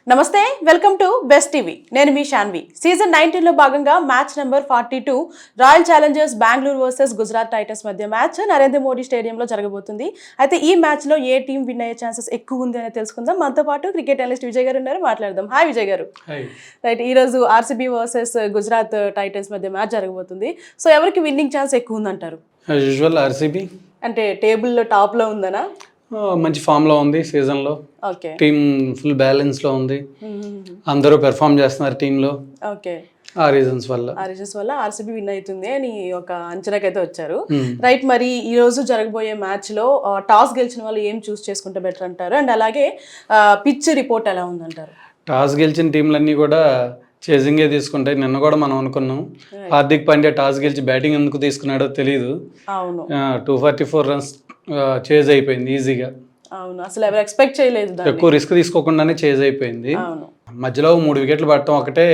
నమస్తే welcome to best TV నేను మీ Shanvi season 19 లో భాగంగా match number 42 royal Challengers Bengaluru versus Gujarat Titans మధ్య మ్యాచ్ నరేంద్ర మోడీ స్టేడియంలో జరగబోతుంది. అయితే ఈ మ్యాచ్ లో ఏ టీం విన్ అయ్యే ఛాన్సెస్ ఎక్కువ ఉంది అని తెలుసుకుందాం. మనతో పాటు క్రికెట్ అనలిస్ట్ విజయ్ గారు ఉన్నారు, మాట్లాడదాం. హాయ్ విజయ్ గారు. రైట్, ఈ రోజు ఆర్సీబీ వర్సెస్ గుజరాత్ టైటన్స్ మధ్య మ్యాచ్ జరగబోతుంది. సో ఎవరికి విన్నింగ్ ఛాన్స్ ఎక్కువ ఉంది అంటారు? Usual RCB. అంటే టేబుల్లో టాప్ లో ఉందనా? మంచి ఫామ్లో ఉంది సీజన్లో. ఓకే, టీమ్ ఫుల్ బ్యాలెన్స్లో ఉంది, అందరూ పెర్ఫామ్ చేస్తున్నారు టీంలో. ఓకే, ఆ రీజన్స్ వల్ల ఆర్సీబీ విన్ అవుతుంది అని ఒక అంచనాకైతే వచ్చారు. రైట్, మరి ఈ రోజు జరగబోయే మ్యాచ్ లో టాస్ గెలిచిన వాళ్ళు ఏం చూస్ చేసుకుంటే బెటర్ అంటారు? అండ్ అలాగే పిచ్ రిపోర్ట్ ఎలా ఉందంటారు? టాస్ గెలిచిన టీంలన్నీ కూడా చేజింగే తీసుకుంటాయి. నిన్న కూడా మనం అనుకున్నాం హార్దిక్ పాండ్యా టాస్ గెలిచి బ్యాటింగ్ ఎందుకు తీసుకున్నాడో తెలియదు. అవును, 244 రన్స్ చేజ్ అయిపోయింది ఈజీగా. అవును, అసలు ఎవరు ఎక్స్పెక్ట్ చేయలేదు. ఎక్కువ రిస్క్ తీసుకోకుండానే చేజ్ అయిపోయింది. అవును, మధ్యలో 3 వికెట్లు పడటం ఒకటే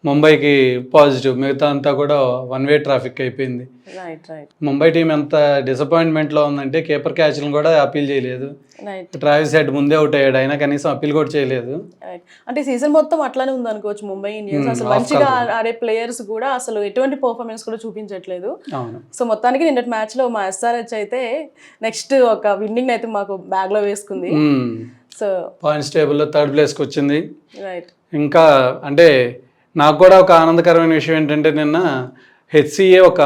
ముంబైకి పాజిటివ్, మిగతా అంతా కూడా వన్ వే ట్రాఫిక్ అయిపోయింది. రైట్ రైట్ ముంబై టీం ఎంత డిసప్పాయింట్మెంట్లో ఉందంటే కీపర్ క్యాచ్లను కూడా అపీల్ చేయలేదు. ట్రావిస్ హెడ్ ముందే అవుట్ అయ్యాడు, అయినా కనీసం అపీల్ కూడా చేయలేదు. అంటే సీజన్ మొత్తం అట్లానే ఉంది అనుకోవచ్చు. ముంబై ఇండియన్స్ అసలు మంచిగా ఆడే ప్లేయర్స్ కూడా అసలు ఎటువంటి పర్ఫార్మెన్స్ కూడా చూపించట్లేదు. సో మొత్తానికి నిన్నటి మ్యాచ్ లో మా ఎస్ఆర్హెచ్ అయితే నెక్స్ట్ ఒక విన్నింగ్ అయితే మాకు బ్యాగ్ లో వేసుకుంది. సో పాయింట్స్ టేబుల్లో 3rd ప్లేస్కి వచ్చింది. రైట్, ఇంకా అంటే నాకు కూడా ఒక ఆనందకరమైన విషయం ఏంటంటే నిన్న హెచ్సిఏ ఒక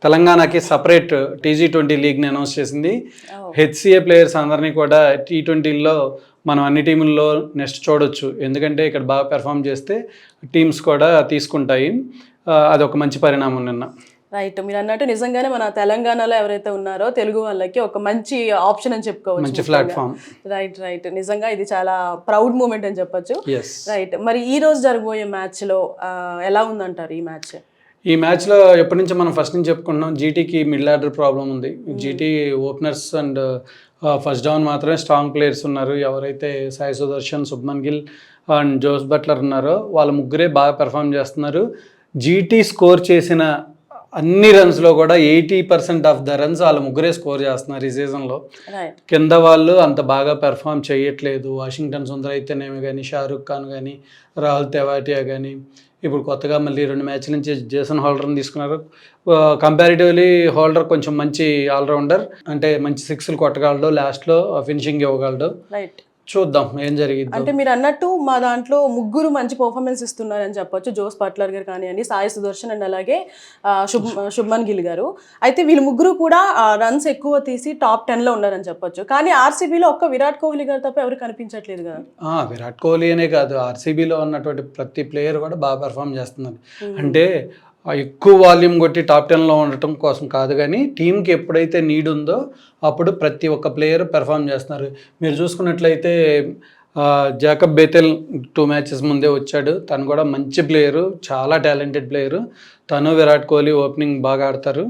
తెలంగాణకి సపరేట్ T20 లీగ్ని అనౌన్స్ చేసింది. హెచ్సిఏ ప్లేయర్స్ అందరినీ కూడా T20లో మనం అన్ని టీముల్లో నెక్స్ట్ చూడొచ్చు, ఎందుకంటే ఇక్కడ బాగా పెర్ఫామ్ చేస్తే టీమ్స్ కూడా తీసుకుంటాయి. అదొక మంచి పరిణామం నిన్న. రైట్, మీరు అన్నట్టు నిజంగానే మన తెలంగాణలో ఎవరైతే ఉన్నారో తెలుగు వాళ్ళకి ఒక మంచి ఆప్షన్ అని చెప్పుకోవచ్చు, మంచి ప్లాట్ఫామ్. రైట్ రైట్, నిజంగా ఇది చాలా ప్రౌడ్ మూమెంట్ అని చెప్పొచ్చు. రైట్, మరి ఈ రోజు జరగబోయే మ్యాచ్ లో ఎలా ఉందంటారు ఈ మ్యాచ్? ఈ మ్యాచ్లో ఎప్పటి నుంచి మనం ఫస్ట్ నుంచి చెప్పుకుంటున్నాం, జీటీకి మిడిల్ ఆర్డర్ ప్రాబ్లం ఉంది. GT openers and first down మాత్రమే స్ట్రాంగ్ ప్లేయర్స్ ఉన్నారు. ఎవరైతే Sai Sudarshan, Shubman Gill and Jos Buttler ఉన్నారో వాళ్ళ ముగ్గురే బాగా పెర్ఫామ్ చేస్తున్నారు. జీటీ స్కోర్ చేసిన అన్ని రన్స్లో కూడా 80% ఆఫ్ ద రన్స్ వాళ్ళ ముగ్గురే స్కోర్ చేస్తున్నారు ఈ సీజన్లో. కింద వాళ్ళు అంత బాగా పెర్ఫామ్ చేయట్లేదు. వాషింగ్టన్ సుందర్ అయితేనేమి కానీ, షారుఖ్ ఖాన్ కానీ, రాహుల్ తెవాటియా కానీ, ఇప్పుడు కొత్తగా మళ్ళీ 2 మ్యాచ్ల నుంచి జేసన్ హోల్డర్ని తీసుకున్నారు. కంపారిటివ్లీ హోల్డర్ కొంచెం మంచి ఆల్రౌండర్, అంటే మంచి 6లు కొట్టగలడు, లాస్ట్లో ఫినిషింగ్ ఇవ్వగలడు. రైట్, చూద్దాం ఏం జరిగింది. అంటే మీరు అన్నట్టు మా దాంట్లో ముగ్గురు మంచి పర్ఫార్మెన్స్ ఇస్తున్నారని చెప్పొచ్చు. జోస్ బట్లర్ గారు కానివ్వండి, సాయి సుదర్శన్ అండ్ అలాగే శుభ్మన్ గిల్ గారు. అయితే వీళ్ళు ముగ్గురు కూడా రన్స్ ఎక్కువ తీసి టాప్ 10లో ఉన్నారని చెప్పొచ్చు. కానీ ఆర్సీబీలో ఒక్క విరాట్ కోహ్లీ గారు తప్ప ఎవరు కనిపించట్లేదు కదా. విరాట్ కోహ్లీ అనే కాదు, ఆర్సీబీలో ఉన్నటువంటి ప్రతి ప్లేయర్ కూడా బాగా పెర్ఫామ్ చేస్తున్నారు. అంటే ఎక్కువ వాల్యూమ్ కొట్టి టాప్ 10లో ఉండటం కోసం కాదు, కానీ టీంకి ఎప్పుడైతే నీడ్ ఉందో అప్పుడు ప్రతి ఒక్క ప్లేయర్ పెర్ఫామ్ చేస్తున్నారు. మీరు చూసుకున్నట్లయితే జాకబ్ బేతెల్ 2 మ్యాచెస్ ముందే వచ్చాడు. తను కూడా మంచి ప్లేయరు, చాలా టాలెంటెడ్ ప్లేయరు. తను విరాట్ కోహ్లీ ఓపెనింగ్ బాగా ఆడతారు.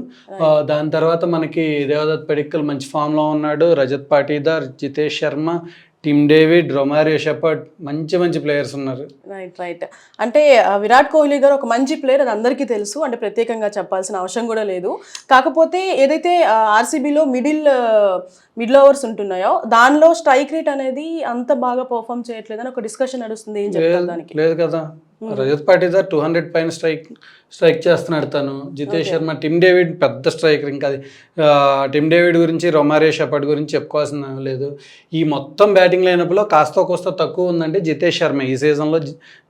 దాని తర్వాత మనకి దేవదత్ పడిక్కల్ మంచి ఫామ్లో ఉన్నాడు. Rajat Patidar, Jitesh Sharma, Tim David, Romario Shepherd, మంచి మంచి ప్లేయర్స్ ఉన్నారు. రైట్ రైట్, అంటే విరాట్ కోహ్లీ గారు ఒక మంచి ప్లేయర్, అది అందరికీ తెలుసు. అంటే ప్రత్యేకంగా చెప్పాల్సిన అవసరం కూడా లేదు. కాకపోతే ఏదైతే ఆర్సీబీలో మిడిల్ ఓవర్స్ ఉంటున్నాయో దానిలో స్ట్రైక్ రేట్ అనేది అంత బాగా పర్ఫామ్ చేయట్లేదని ఒక డిస్కషన్ నడుస్తుంది. ఏం చెప్తారు దానికి? లేదు కదా, రజత్ పాటీదార్ 200 పైన స్ట్రైక్ చేస్తున్నాడు తను. జితేష్ శర్మ, టిమ్ డేవిడ్ పెద్ద స్ట్రైకర్. ఇంకా అది టిమ్ డేవిడ్ గురించి, రొమారియో షెపర్డ్ గురించి చెప్పుకోవాల్సిన లేదు. ఈ మొత్తం బ్యాటింగ్ లైనప్లో కాస్త కోస్త తక్కువ ఉందంటే జితేష్ శర్మ. ఈ సీజన్లో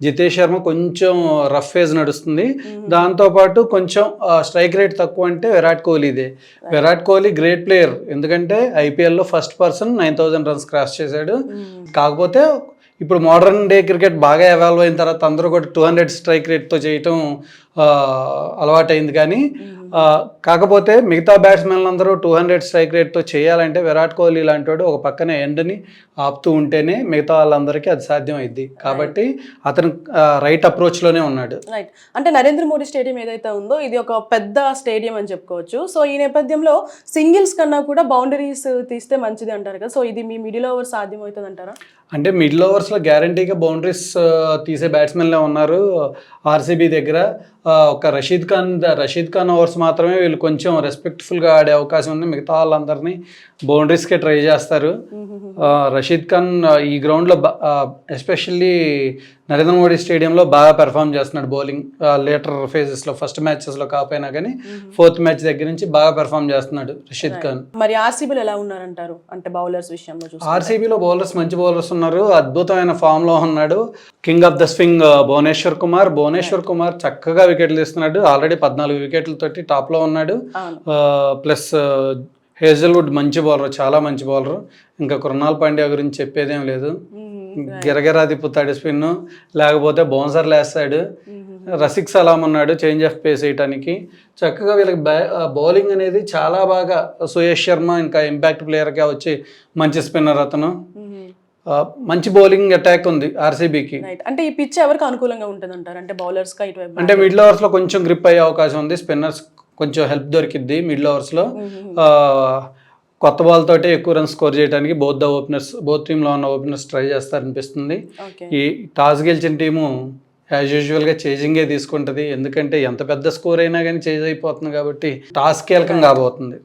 జితేష్ శర్మ కొంచెం రఫ్ ఫేజ్ నడుస్తుంది. దాంతోపాటు కొంచెం స్ట్రైక్ రేట్ తక్కువ అంటే విరాట్ కోహ్లీదే. విరాట్ కోహ్లీ గ్రేట్ ప్లేయర్, ఎందుకంటే ఐపీఎల్లో ఫస్ట్ పర్సన్ 9000 రన్స్ క్రాస్ చేశాడు. కాకపోతే ఇప్పుడు మోడర్న్ డే క్రికెట్ బాగా ఎవాల్వ్ అయిన తర్వాత అందరూ కూడా 200 స్ట్రైక్ రేట్తో చేయటం అలవాటైంది. కానీ కాకపోతే మిగతా బ్యాట్స్మెన్లు అందరూ 200 స్ట్రైక్ రేట్తో చేయాలంటే విరాట్ కోహ్లీ లాంటి వాడు ఒక పక్కనే ఎండ్ని ఆపుతూ ఉంటేనే మిగతా వాళ్ళందరికీ అది సాధ్యం అయింది. కాబట్టి అతను రైట్ అప్రోచ్లోనే ఉన్నాడు. రైట్, అంటే నరేంద్ర మోడీ స్టేడియం ఏదైతే ఉందో ఇది ఒక పెద్ద స్టేడియం అని చెప్పుకోవచ్చు. సో ఈ నేపథ్యంలో సింగిల్స్ కన్నా కూడా బౌండరీస్ తీస్తే మంచిది అంటారు కదా. సో ఇది మీ మిడిల్ ఓవర్ సాధ్యం అవుతుంది అంటారా? అంటే మిడిల్ ఓవర్స్లో గ్యారంటీగా బౌండరీస్ తీసే బ్యాట్స్మెన్లే ఉన్నారు ఆర్సీబీ దగ్గర. ఒక రషీద్ ఖాన్ ఓవర్స్ మాత్రమే వీళ్ళు కొంచెం రెస్పెక్ట్ఫుల్గా ఆడే అవకాశం ఉంది. మిగతా వాళ్ళందరినీ బౌండరీస్కే ట్రై చేస్తారు. రషీద్ ఖాన్ ఈ గ్రౌండ్లో ఎస్పెషల్లీ నరేంద్ర మోడీ స్టేడియంలో బాగా పెర్ఫామ్ చేస్తున్నాడు బౌలింగ్. లేటర్ ఫేజెస్లో ఫస్ట్ మ్యాచెస్లో కాకపోయినా కానీ ఫోర్త్ మ్యాచ్ దగ్గర నుంచి బాగా పెర్ఫామ్ చేస్తున్నాడు రషీద్ ఖాన్. మరి ఆర్సీబీలో ఎలా ఉన్నారంటారు, అంటే బౌలర్స్ విషయంలో చూస్తే? ఆర్సీబీలో బౌలర్స్ మంచి బౌలర్స్ ఉన్నారు, అద్భుతమైన ఫామ్లో ఉన్నాడు. King of the swing Bhuvneshwar Kumar చక్కగా వికెట్లు తీస్తున్నాడు. ఆల్రెడీ 14 వికెట్లతోటి టాప్లో ఉన్నాడు. ప్లస్ హేజల్వుడ్ మంచి బౌలర్, చాలా మంచి బౌలర్. ఇంకా కృణాల్ పాండ్యా గురించి చెప్పేదేం లేదు, గిరగిరా తిప్పుతాడు స్పిన్, లేకపోతే బౌన్సర్లు వేస్తాడు. రసిక్ సలాం ఉన్నాడు చేంజ్ ఆఫ్ పేస్ వేయటానికి. చక్కగా వీళ్ళకి బౌలింగ్ అనేది చాలా బాగా, సుయేష్ శర్మ ఇంకా ఇంపాక్ట్ ప్లేయర్గా వచ్చి మంచి స్పిన్నర్ అతను. మంచి బౌలింగ్ అటాక్ ఉంది ఆర్సీబీకి. అంటే ఈ పిచ్ ఎవరికి అనుకూలంగా ఉంటుంది అంటారు, అంటే బౌలర్స్ కా ఇటువైపు? అంటే మిడిల్ ఓవర్స్లో కొంచెం గ్రిప్ అయ్యే అవకాశం ఉంది, స్పిన్నర్స్ కొంచెం హెల్ప్ దొరికిద్ది మిడిల్ ఓవర్స్లో. కొత్త బాల్ తోటే ఎక్కువ రన్స్ స్కోర్ చేయడానికి బోత్ టీంలో ఉన్న ఓపెనర్స్ ట్రై చేస్తారనిపిస్తుంది. ఈ టాస్ గెలిచిన టీము యాజ్ యూజువల్గా చేజింగే తీసుకుంటుంది, ఎందుకంటే ఎంత పెద్ద స్కోర్ అయినా కానీ చేజ్ అయిపోతుంది కాబట్టి టాస్ కీలకం కాబోతుంది.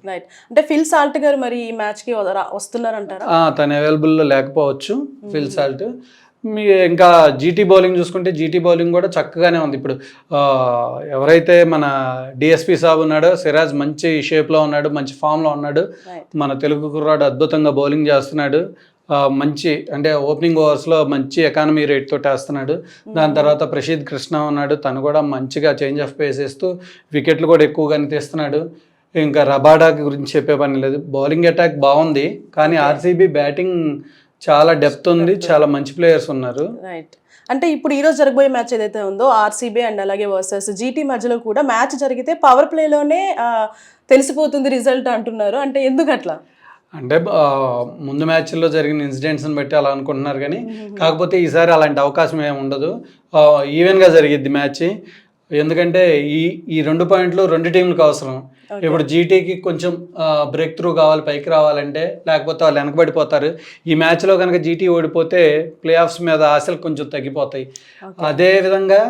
అంటే ఫిల్ సాల్ట్ గారు మరి ఈ మ్యాచ్కి వస్తున్నారంటారా? తను అవైలబుల్లో లేకపోవచ్చు ఫిల్ సాల్ట్. ఇంకా జీటీ బౌలింగ్ చూసుకుంటే జీటీ బౌలింగ్ కూడా చక్కగానే ఉంది. ఇప్పుడు ఎవరైతే మన డిఎస్పి సాబ్ ఉన్నాడో, సిరాజ్ మంచి షేప్లో ఉన్నాడు, మంచి ఫామ్లో ఉన్నాడు. మన తెలుగు కుర్రాడు అద్భుతంగా బౌలింగ్ చేస్తున్నాడు. మంచి అంటే ఓపెనింగ్ ఓవర్స్లో మంచి ఎకానమీ రేట్ తోటి వేస్తున్నాడు. దాని తర్వాత ప్రసిద్ధ్ కృష్ణ ఉన్నాడు, తను కూడా మంచిగా చేంజ్ ఆఫ్ పేస్ వేస్తూ వికెట్లు కూడా ఎక్కువగానే తీస్తున్నాడు. ఇంకా రబాడా గురించి చెప్పే పని లేదు, బౌలింగ్ అటాక్ బాగుంది. కానీ ఆర్సీబీ బ్యాటింగ్ చాలా డెప్త్ ఉంది, చాలా మంచి ప్లేయర్స్ ఉన్నారు. రైట్. అంటే ఇప్పుడు ఈరోజు జరగబోయే మ్యాచ్ ఏదైతే ఉందో ఆర్సీబీ అండ్ అలాగే వర్సెస్ జీటీ మధ్యలో కూడా మ్యాచ్ జరిగితే పవర్ ప్లేలోనే తెలిసిపోతుంది రిజల్ట్ అంటున్నారు, అంటే ఎందుకు అట్లా? అంటే ముందు మ్యాచ్ల్లో జరిగిన ఇన్సిడెంట్స్ని బట్టి అలా అనుకుంటున్నారు, కానీ కాకపోతే ఈసారి అలాంటి అవకాశం ఏమి ఉండదు. ఈవెన్గా జరిగిద్ది మ్యాచ్. ఎందుకంటే ఈ 2 పాయింట్లు 2 టీంలకు అవసరం. ఇప్పుడు జీటీకి కొంచెం బ్రేక్ త్రూ కావాలి, పైకి రావాలంటే, లేకపోతే వాళ్ళు వెనకబడిపోతారు. ఈ మ్యాచ్లో కనుక జీటీ ఓడిపోతే ప్లే ఆఫ్స్ మీద ఆశలు కొంచెం తగ్గిపోతాయి. అదేవిధంగా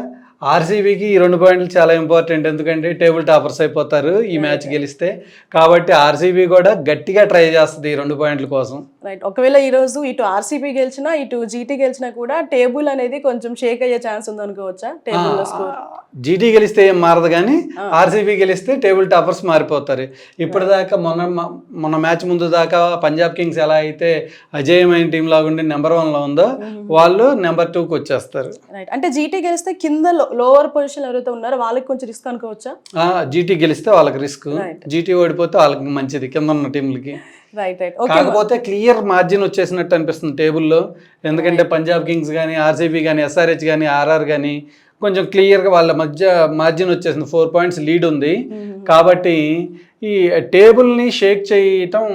ఆర్సీబీకి ఈ 2 పాయింట్లు చాలా ఇంపార్టెంట్, ఎందుకంటే టేబుల్ టాపర్స్ అయిపోతారు ఈ మ్యాచ్ గెలిస్తే. కాబట్టి ఆర్సీబీ కూడా గట్టిగా ట్రై చేస్తుంది ఈ 2 పాయింట్ల కోసం. రైట్. ఒకవేళ ఈరోజు ఇటు ఆర్సీబీ గెలిచినా ఇటు జీటీ గెలిచినా కూడా టేబుల్ అనేది కొంచెం షేక్ అయ్యే ఛాన్స్ ఉంది అనుకోవచ్చా? టేబుల్ స్కోర్ జీటీ గెలిస్తే ఏం మారదు, కానీ ఆర్సీబీ గెలిస్తే టేబుల్ టాపర్స్ మారిపోతారు. ఇప్పటిదాకా మొన్న మ్యాచ్ ముందు దాకా పంజాబ్ కింగ్స్ ఎలా అయితే అజేయమైన టీం లాగా ఉండి నెంబర్ 1లో ఉందో, వాళ్ళు నెంబర్ 2కి వచ్చేస్తారు. రైట్. అంటే జీటీ గెలిస్తే కింద లోవర్ పొజిషన్ ఎవరైతే ఉన్నారో వాళ్ళకి కొంచెం రిస్క్ అనుకోవచ్చా? జీటీ గెలిస్తే వాళ్ళకి రిస్క్, జీటీ ఓడిపోతే వాళ్ళకి మంచిది కింద ఉన్న టీంలకి. కాకపోతే క్లియర్ మార్జిన్ వచ్చేసినట్టు అనిపిస్తుంది టేబుల్లో, ఎందుకంటే పంజాబ్ కింగ్స్ కానీ, ఆర్సీబీ కానీ, ఎస్ఆర్హెచ్ కానీ, ఆర్ఆర్ కానీ కొంచెం క్లియర్గా వాళ్ళ మధ్య మార్జిన్ వచ్చేసింది. 4 పాయింట్స్ లీడ్ ఉంది. కాబట్టి ఈ టేబుల్ని షేక్ చేయటం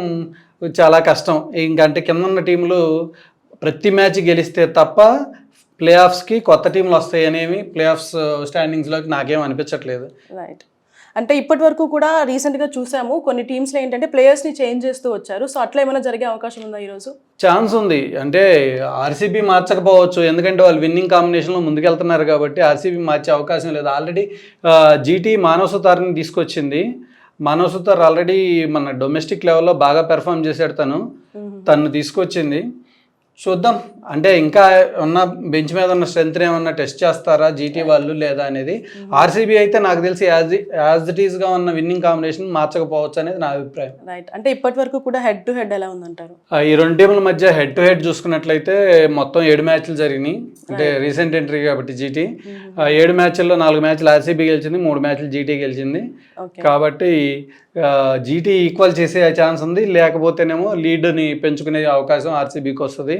చాలా కష్టం. ఇంకంటే కింద ఉన్న టీంలు ప్రతి మ్యాచ్ గెలిస్తే తప్ప ప్లే ఆఫ్స్కి కొత్త టీంలు వస్తాయి అనేవి ప్లే ఆఫ్స్ స్టాండింగ్స్లోకి నాకేం అనిపించట్లేదు. రైట్. అంటే ఇప్పటి వరకు కూడా రీసెంట్గా చూసాము కొన్ని టీమ్స్లో ఏంటంటే ప్లేయర్స్ని చేంజ్ చేస్తూ వచ్చారు. సో అట్లా ఏమైనా జరిగే అవకాశం ఉందా ఈరోజు? ఛాన్స్ ఉంది. అంటే ఆర్సీబీ మార్చకపోవచ్చు, ఎందుకంటే వాళ్ళు విన్నింగ్ కాంబినేషన్లో ముందుకెళ్తున్నారు కాబట్టి ఆర్సీబీ మార్చే అవకాశం లేదు. ఆల్రెడీ జీటీ మానవ్ సుతార్ని తీసుకొచ్చింది. మానవ్ సుతార్ ఆల్రెడీ మన డొమెస్టిక్ లెవెల్లో బాగా పెర్ఫామ్ చేశాడు, తను తీసుకొచ్చింది. చూద్దాం, అంటే ఇంకా ఉన్న బెంచ్ మీద ఉన్న స్ట్రెంత్ ఏమన్నా టెస్ట్ చేస్తారా జీటీ వాళ్ళు లేదా అనేది. ఆర్సీబీ అయితే నాకు తెలిసి యాజ్ ఇట్ ఈస్గా ఉన్న విన్నింగ్ కాంబినేషన్ మార్చకపోవచ్చు అనేది నా అభిప్రాయం. రైట్. అంటే ఇప్పటి వరకు కూడా హెడ్ టు హెడ్ ఎలా ఉందంటారు? ఈ 2 టీంల మధ్య హెడ్ టు హెడ్ చూసుకున్నట్లయితే మొత్తం 7 మ్యాచ్లు జరిగినాయి. అంటే రీసెంట్ ఎంట్రీ కాబట్టి జీటీ 7 మ్యాచ్ల్లో 4 మ్యాచ్లు ఆర్సీబీ గెలిచింది, 3 మ్యాచ్లు జీటీ గెలిచింది. కాబట్టి జీటీ ఈక్వల్ చేసే ఛాన్స్ ఉంది, లేకపోతేనేమో లీడ్ని పెంచుకునే అవకాశం ఆర్సీబీకి వస్తుంది.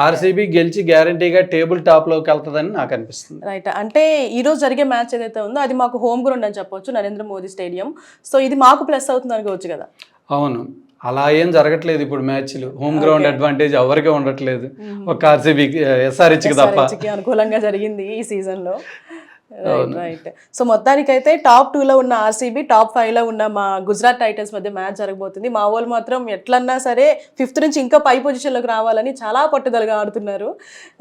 ఆర్సీబీ గెలిచి గ్యారంటీగా టేబుల్ టాప్లోకి వెళ్తుందని నాకు అనిపిస్తుంది. రైట్. అంటే ఈరోజు జరిగే మ్యాచ్ ఏదైతే ఉందో అది మాకు హోమ్ గ్రౌండ్ అని చెప్పొచ్చు, నరేంద్ర మోదీ స్టేడియం. సో ఇది మాకు ప్లస్ అవుతుంది అనుకోవచ్చు కదా? అవును, అలా ఏం జరగట్లేదు ఇప్పుడు మ్యాచ్లు. హోమ్ గ్రౌండ్ అడ్వాంటేజ్ ఎవరికే ఉండట్లేదు, ఒక ఆర్సీబీకి, ఎస్ఆర్హెచ్కి తప్ప. అనుకూలంగా జరిగింది ఈ సీజన్లో. రైట్. సో మొత్తానికైతే టాప్ 2లో ఉన్న ఆర్సీబీ, టాప్ 5లో ఉన్న మా గుజరాత్ టైటన్స్ మధ్య మ్యాచ్ జరగబోతుంది. మా వాళ్ళు మాత్రం ఎట్లన్నా సరే 5th నుంచి ఇంకా పై పొజిషన్లోకి రావాలని చాలా పట్టుదలగా ఆడుతున్నారు.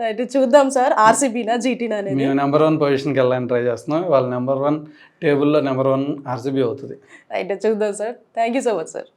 రైట్, చూద్దాం సార్ ఆర్సీబీనా జీటీనా అనేది. మేము నెంబర్ 1 పొజిషన్కి వెళ్ళాలని ట్రై చేస్తున్నాం. వాళ్ళ నెంబర్ 1 టేబుల్లో నెంబర్ 1 ఆర్సీబీ అవుతుంది. రైట్, చూద్దాం sir. Thank you so much sir.